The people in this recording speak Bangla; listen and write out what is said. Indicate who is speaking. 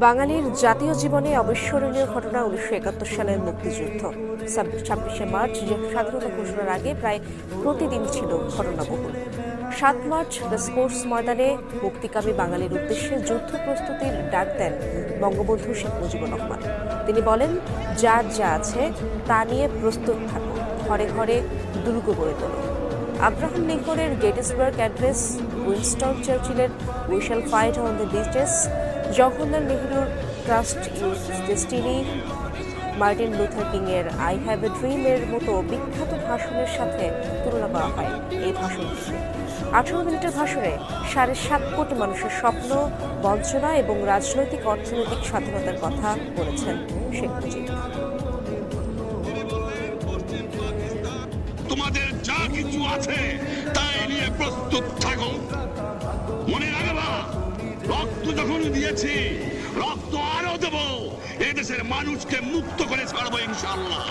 Speaker 1: বাঙালির জাতীয় জীবনে অবিস্মরণীয় ঘটনা 1971 সালের মুক্তিযুদ্ধ। 26শে মার্চ স্বাধীনতা ঘোষণার আগে প্রায় প্রতিদিন ছিল ঘটনাবহুল। 7 মার্চ রেসকোর্স ময়দানে মুক্তিকামী বাঙালির উদ্দেশ্যে যুদ্ধ প্রস্তুতির ডাক দেন বঙ্গবন্ধু শেখ মুজিবুর রহমান। তিনি বলেন, যার যা আছে তা নিয়ে প্রস্তুত থাকুন, ঘরে ঘরে দুর্গ গড়ে তুলুন। আব্রাহাম লিঙ্কনের গেটিসবার্গ অ্যাড্রেস, উইনস্টন চার্চিলের we shall fight on the beaches, Jawaharlal নেহরুর trust your destiny, Martin Luther King এর আই হ্যাভ এ ড্রিম এর মতো বিখ্যাত ভাষণের সাথে তুলনা করা হয় এই ভাষণটিকে। 18 মিনিটের ভাষণে 7.5 কোটি মানুষের স্বপ্ন, বঞ্চনা এবং রাজনৈতিক অর্থনৈতিক স্বাধীনতার কথা বলেছেন শেখ মুজিব।
Speaker 2: তোমাদের যা কিছু আছে তাই নিয়ে প্রস্তুত থাকো। মনে রাখবা, রক্ত যখন দিয়েছি, রক্ত আরো দেবো। এদেশের মানুষকে মুক্ত করে ছাড়বো ইনশাআল্লাহ।